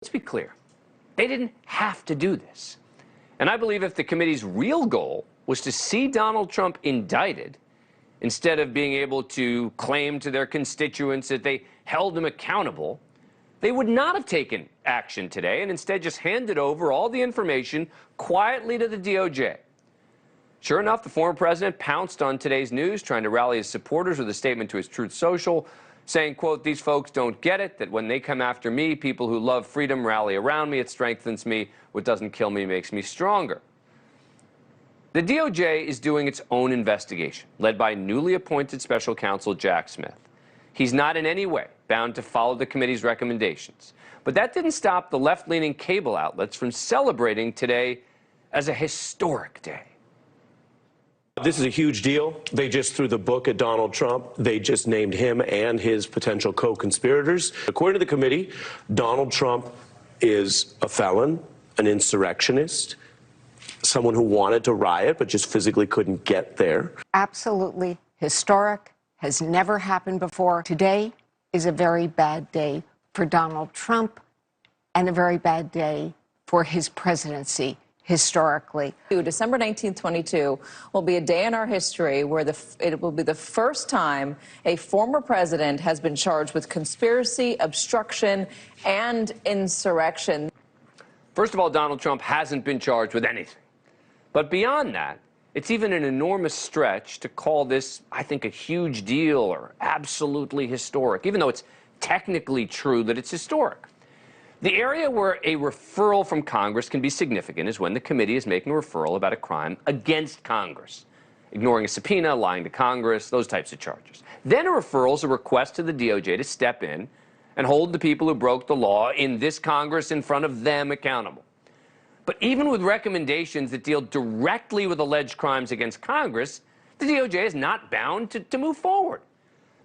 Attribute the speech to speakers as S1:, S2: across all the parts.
S1: Let's be clear. They didn't have to do this. And I believe if the committee's real goal was to see Donald Trump indicted, instead of being able to claim to their constituents that they held him accountable, they would not have taken action today and instead just handed over all the information quietly to the DOJ. Sure enough, the former president pounced on today's news, trying to rally his supporters with a statement to his Truth Social, saying, quote, "These folks don't get it, that when they come after me, people who love freedom rally around me. It strengthens me. What doesn't kill me makes me stronger." The DOJ is doing its own investigation, led by newly appointed special counsel Jack Smith. He's not in any way bound to follow the committee's recommendations. But that didn't stop the left-leaning cable outlets from celebrating today as a historic day.
S2: This is a huge deal. They just threw the book at Donald Trump. They just named him and his potential co-conspirators. According to the committee, Donald Trump is a felon, an insurrectionist, someone who wanted to riot but just physically couldn't get there.
S3: Absolutely historic, has never happened before. Today is a very bad day for Donald Trump and a very bad day for his presidency. Historically.
S4: December 19th, 2022 will be a day in our history where it will be the first time a former president has been charged with conspiracy, obstruction, and insurrection.
S1: First of all, Donald Trump hasn't been charged with anything. But beyond that, it's even an enormous stretch to call this, I think, a huge deal or absolutely historic, even though it's technically true that it's historic. The area where a referral from Congress can be significant is when the committee is making a referral about a crime against Congress, ignoring a subpoena, lying to Congress, those types of charges. Then a referral is a request to the DOJ to step in and hold the people who broke the law in this Congress in front of them accountable. But even with recommendations that deal directly with alleged crimes against Congress, the DOJ is not bound to move forward.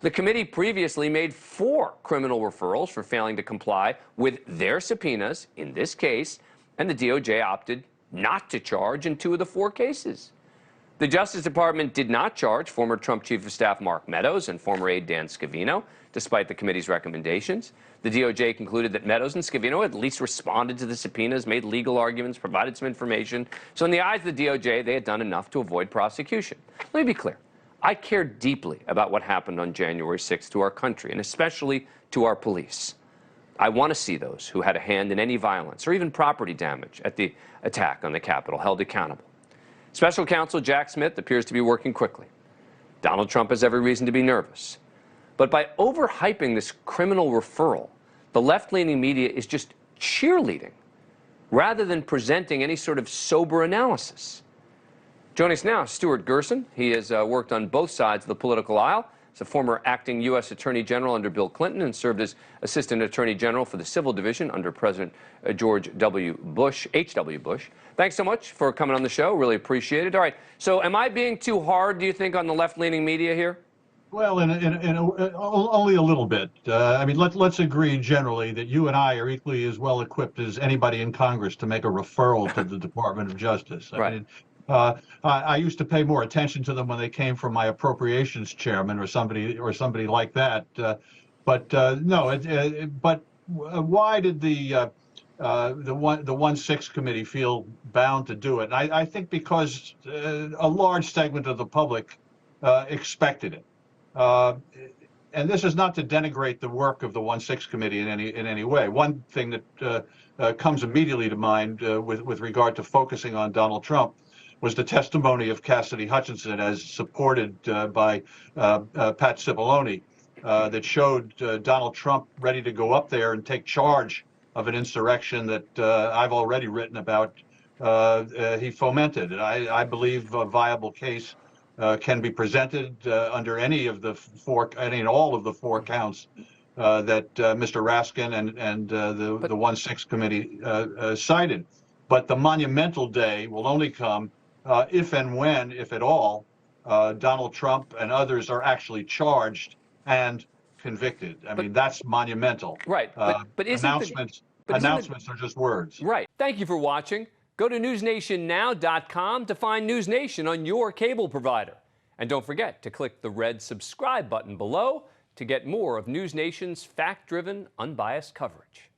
S1: The committee previously made 4 criminal referrals for failing to comply with their subpoenas in this case, and the DOJ opted not to charge in 2 of the 4 cases. The Justice Department did not charge former Trump Chief of Staff Mark Meadows and former aide Dan Scavino, despite the committee's recommendations. The DOJ concluded that Meadows and Scavino at least responded to the subpoenas, made legal arguments, provided some information. So in the eyes of the DOJ, they had done enough to avoid prosecution. Let me be clear. I care deeply about what happened on January 6th to our country, and especially to our police. I want to see those who had a hand in any violence or even property damage at the attack on the Capitol held accountable. Special counsel Jack Smith appears to be working quickly. Donald Trump has every reason to be nervous. But by overhyping this criminal referral, the left-leaning media is just cheerleading rather than presenting any sort of sober analysis. Joining us now, Stuart Gerson. He has worked on both sides of the political aisle. He's a former acting U.S. Attorney General under Bill Clinton and served as Assistant Attorney General for the Civil Division under President George W. Bush, H.W. Bush. Thanks so much for coming on the show. Really appreciate it. All right, so am I being too hard, do you think, on the left-leaning media here?
S5: Well, only a little bit. I mean, let's agree generally that you and I are equally as well equipped as anybody in Congress to make a referral to the Department of Justice. I mean, I used to pay more attention to them when they came from my appropriations chairman or somebody like that. But why did the 1-6 committee feel bound to do it? And I think because a large segment of the public expected it. And this is not to denigrate the work of the 1-6 committee in any way. One thing that comes immediately to mind with regard to focusing on Donald Trump was the testimony of Cassidy Hutchinson, as supported by Pat Cipollone, that showed Donald Trump ready to go up there and take charge of an insurrection that I've already written about he fomented. And I believe a viable case can be presented under any and all of the 4 counts that Mr. Raskin and the 1-6 committee cited. But the monumental day will only come if and when, if at all, Donald Trump and others are actually charged and convicted. I mean, that's monumental.
S1: Right. But
S5: announcements are just words.
S1: Right. Thank you for watching. Go to newsnationnow.com to find NewsNation on your cable provider. And don't forget to click the red subscribe button below to get more of NewsNation's fact-driven, unbiased coverage.